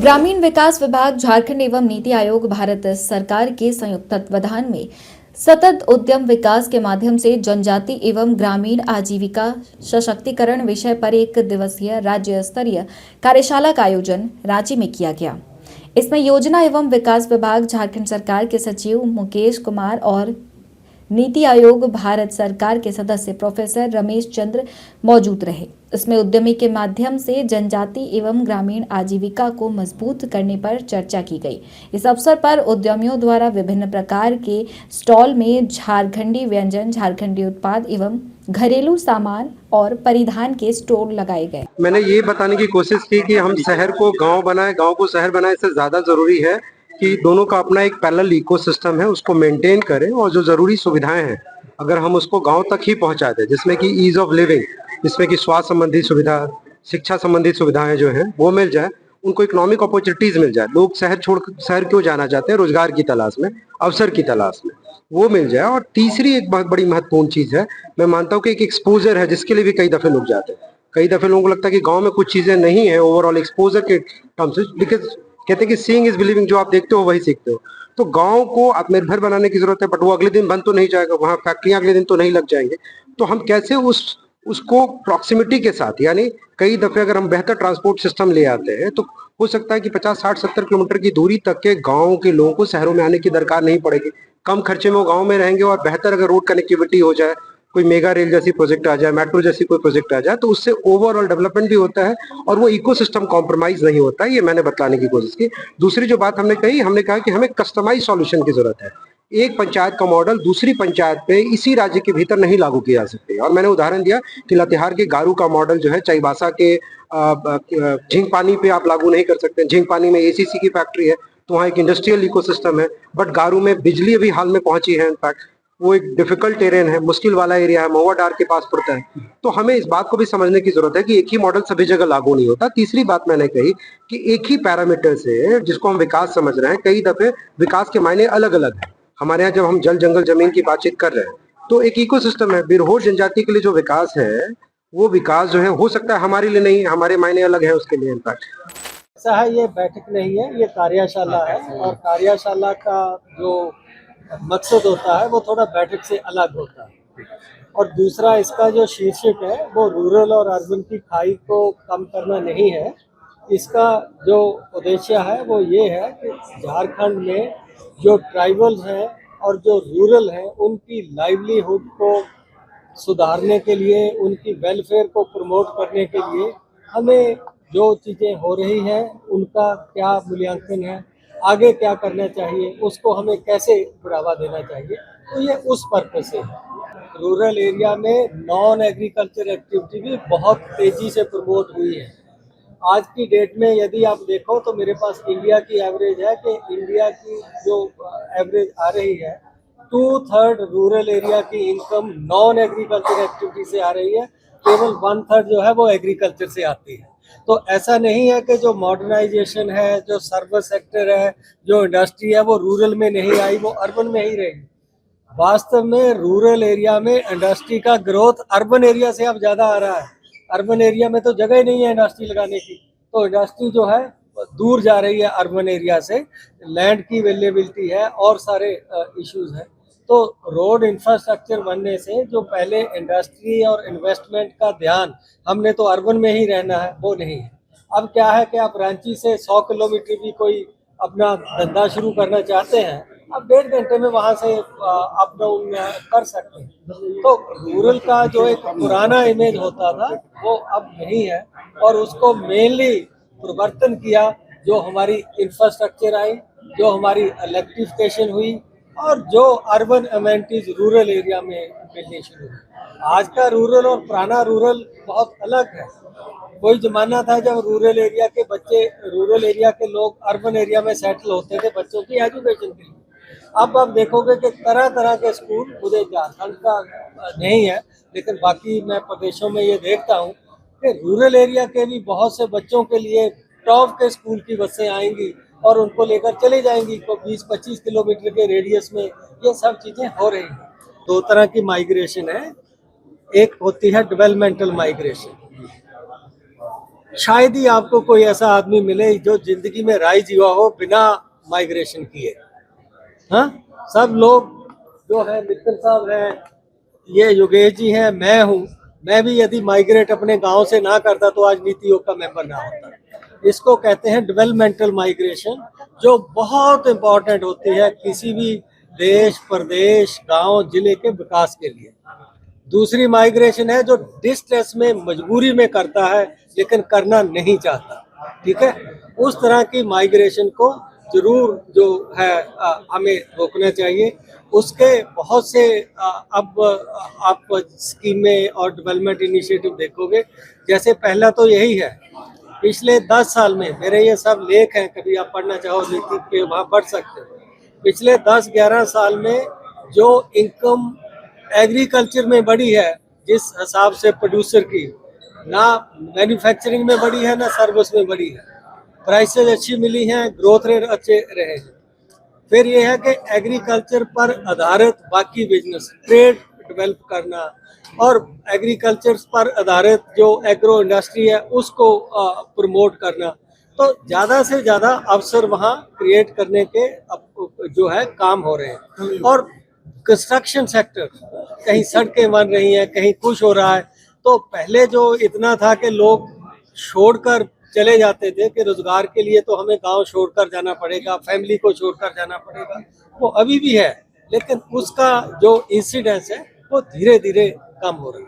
ग्रामीण विकास विभाग झारखंड एवं नीति आयोग भारत सरकार के संयुक्त तत्वावधान में सतत उद्यम विकास के माध्यम से जनजाति एवं ग्रामीण आजीविका सशक्तिकरण विषय पर एक दिवसीय राज्य स्तरीय कार्यशाला का आयोजन रांची में किया गया। इसमें योजना एवं विकास विभाग झारखंड सरकार के सचिव मुकेश कुमार और नीति आयोग भारत सरकार के सदस्य प्रोफेसर रमेश चंद्र मौजूद रहे। इसमें उद्यमी के माध्यम से जनजाति एवं ग्रामीण आजीविका को मजबूत करने पर चर्चा की गई। इस अवसर पर उद्यमियों द्वारा विभिन्न प्रकार के स्टॉल में झारखंडी व्यंजन, झारखंडी उत्पाद एवं घरेलू सामान और परिधान के स्टोर लगाए गए। मैंने ये बताने की कोशिश की कि हम शहर को गांव बनाए, गांव को शहर बनाए, इससे ज्यादा जरूरी है कि दोनों का अपना एक पैरेलल इकोसिस्टम है, उसको मेंटेन करें और जो जरूरी सुविधाएं हैं अगर हम उसको गांव तक ही पहुंचा दें, जिसमें कि ईज ऑफ लिविंग, जिसमें कि स्वास्थ्य संबंधी सुविधा, शिक्षा संबंधी सुविधाएं जो हैं वो मिल जाए, उनको इकोनॉमिक अपॉर्चुनिटीज मिल जाए। लोग शहर क्यों जाना चाहते हैं? रोजगार की तलाश में, अवसर की तलाश में, वो मिल जाए। और तीसरी एक बहुत बड़ी महत्वपूर्ण चीज है, मैं मानता हूँ कि एक एक्सपोजर है जिसके लिए भी कई दफे लोग जाते हैं। कई दफे लोगों को लगता है कि गांव में कुछ चीजें नहीं है ओवरऑल एक्सपोजर के टर्म्स, बिकॉज कहते हैं कि सीइंग इज बिलीविंग, जो आप देखते हो वही सीखते हो। तो गांव को आत्मनिर्भर बनाने की जरूरत है, बट वो अगले दिन बंद तो नहीं जाएगा, वहां फैक्ट्रियां अगले दिन तो नहीं लग जाएंगे। तो हम कैसे उसको प्रॉक्सिमिटी के साथ, यानी कई दफे अगर हम बेहतर ट्रांसपोर्ट सिस्टम ले आते हैं तो हो सकता है कि 50, 60, 70 किलोमीटर की दूरी तक के गाँव के लोगों को शहरों में आने की दरकार नहीं पड़ेगी। कम खर्चे में वो गाँव में रहेंगे और बेहतर अगर रोड कनेक्टिविटी हो जाए, कोई मेगा रेल जैसी प्रोजेक्ट आ जाए, मेट्रो जैसी कोई प्रोजेक्ट आ जाए, तो उससे ओवरऑल डेवलपमेंट भी होता है और वो इकोसिस्टम कॉम्प्रोमाइज नहीं होता है। ये मैंने बतलाने की कोशिश की। दूसरी जो बात हमने कहा कि हमें कस्टमाइज सॉल्यूशन की जरूरत है। एक पंचायत का मॉडल दूसरी पंचायत पे इसी राज्य के भीतर नहीं लागू किया जा सकते। और मैंने उदाहरण दिया कि लातेहार के गारू का मॉडल जो है चाईबासा के झींग पानी पे आप लागू नहीं कर सकते। झींग पानी में एसीसी की फैक्ट्री है, तो वहाँ एक इंडस्ट्रियल इकोसिस्टम है, बट गारू में बिजली अभी हाल में पहुंची है। इनफैक्ट वो एक डिफिकल्ट टेरेन है, मुश्किल वाला एरिया है, महुआ डार के पास पड़ता है। तो हमें इस बात को भी समझने की जरूरत है कि एक ही मॉडल सभी जगह लागू नहीं होता। तीसरी बात मैंने कही कि एक ही पैरामीटर से, जिसको हम विकास समझ रहे हैं, कई दफे विकास के मायने अलग अलग है। हमारे यहाँ जब हम जल जंगल जमीन की बातचीत कर रहे हैं तो एक इकोसिस्टम है। बिरहोर जनजाति के लिए जो विकास है, वो विकास जो है हो सकता है हमारे लिए नहीं है, हमारे मायने अलग है उसके लिए। इनफैक्ट ऐसा है, ये बैठक नहीं है, ये कार्यशाला है। और कार्यशाला का जो मकसद होता है वो थोड़ा बैठक से अलग होता है। और दूसरा, इसका जो शीर्षक है वो रूरल और अर्बन की खाई को कम करना नहीं है। इसका जो उद्देश्य है वो ये है कि झारखंड में जो ट्राइबल्स हैं और जो रूरल हैं उनकी लाइवलीहुड को सुधारने के लिए, उनकी वेलफेयर को प्रमोट करने के लिए हमें जो चीज़ें हो रही हैं उनका क्या मूल्यांकन है, आगे क्या करना चाहिए, उसको हमें कैसे बढ़ावा देना चाहिए। तो ये उस पर्पज से है। रूरल एरिया में नॉन एग्रीकल्चर एक्टिविटी भी बहुत तेज़ी से प्रमोट हुई है। आज की डेट में यदि आप देखो तो मेरे पास इंडिया की एवरेज है कि इंडिया की जो एवरेज आ रही है, 2/3 रूरल एरिया की इनकम नॉन एग्रीकल्चर एक्टिविटी से आ रही है, केवल 1/3 जो है वो एग्रीकल्चर से आती है। तो ऐसा नहीं है कि जो मॉडर्नाइजेशन है, जो सर्विस सेक्टर है, जो इंडस्ट्री है वो रूरल में नहीं आई, वो अर्बन में ही रही। वास्तव में रूरल एरिया में इंडस्ट्री का ग्रोथ अर्बन एरिया से अब ज़्यादा आ रहा है। अर्बन एरिया में तो जगह ही नहीं है इंडस्ट्री लगाने की, तो इंडस्ट्री जो है दूर जा रही है अर्बन एरिया से। लैंड की अवेलेबिलिटी है और सारे इश्यूज हैं। तो रोड इंफ्रास्ट्रक्चर बनने से जो पहले इंडस्ट्री और इन्वेस्टमेंट का ध्यान हमने तो अर्बन में ही रहना है, वो नहीं है। अब क्या है कि आप रांची से 100 किलोमीटर भी कोई अपना धंधा शुरू करना चाहते हैं, आप 1.5 घंटे में वहाँ से अप डाउन कर सकते हैं। तो रूरल का जो एक पुराना इमेज होता था वो अब नहीं है, और उसको मेनली परिवर्तन किया जो हमारी इंफ्रास्ट्रक्चर आई, जो हमारी इलेक्ट्रिफिकेशन हुई और जो अर्बन अमेनिटीज रूरल एरिया में मिलनी शुरू हुई। आज का रूरल और पुराना रूरल बहुत अलग है। कोई जमाना था जब रूरल एरिया के बच्चे, रूरल एरिया के लोग अर्बन एरिया में सेटल होते थे बच्चों की एजुकेशन के लिए। अब आप देखोगे कि तरह तरह के स्कूल, मुझे झारखंड का नहीं है लेकिन बाकी मैं प्रदेशों में ये देखता हूँ कि रूरल एरिया के भी बहुत से बच्चों के लिए टॉप के स्कूल की बसें आएंगी और उनको लेकर चले जाएंगी। तो 20-25 किलोमीटर के रेडियस में ये सब चीज़ें हो रही हैं। 2 तरह की माइग्रेशन है, एक होती है डेवलपमेंटल माइग्रेशन। शायद ही आपको कोई ऐसा आदमी मिले जो जिंदगी में राइज हुआ हो बिना माइग्रेशन किए। हाँ, सब लोग जो है, मित्तल साहब है, ये योगेश जी हैं, मैं हूँ, मैं भी यदि माइग्रेट अपने गांव से ना करता तो आज नीति आयोग का मेंबर ना होता। इसको कहते हैं डेवलपमेंटल माइग्रेशन, जो बहुत इंपॉर्टेंट होती है किसी भी देश, प्रदेश, गांव, जिले के विकास के लिए। दूसरी माइग्रेशन है जो डिस्ट्रेस में, मजबूरी में करता है लेकिन करना नहीं चाहता। ठीक है, उस तरह की माइग्रेशन को जरूर जो है हमें रोकना चाहिए। उसके बहुत से अब आप स्कीमें और डेवलपमेंट इनिशिएटिव देखोगे। जैसे पहला तो यही है, पिछले 10 साल में, मेरे ये सब लेख हैं, कभी आप पढ़ना चाहो नीति पे वहाँ पढ़ सकते हो। पिछले 10-11 साल में जो इनकम एग्रीकल्चर में बढ़ी है, जिस हिसाब से प्रोड्यूसर की, ना मैन्युफैक्चरिंग में बढ़ी है ना सर्विस में बढ़ी है। प्राइसेज अच्छी मिली हैं, ग्रोथ रेट अच्छे रहे हैं। फिर ये है कि एग्रीकल्चर पर आधारित बाकी बिजनेस, ट्रेड डेवलप करना, और एग्रीकल्चर पर आधारित जो एग्रो इंडस्ट्री है उसको प्रमोट करना। तो ज़्यादा से ज़्यादा अवसर वहाँ क्रिएट करने के जो है काम हो रहे हैं। और कंस्ट्रक्शन सेक्टर, कहीं सड़कें बन रही हैं, कहीं कुछ हो रहा है। तो पहले जो इतना था कि लोग छोड़कर चले जाते थे कि रोजगार के लिए तो हमें गांव छोड़कर जाना पड़ेगा, फैमिली को छोड़कर जाना पड़ेगा, वो अभी भी है, लेकिन उसका जो इंसिडेंस है वो धीरे धीरे कम हो रहा है।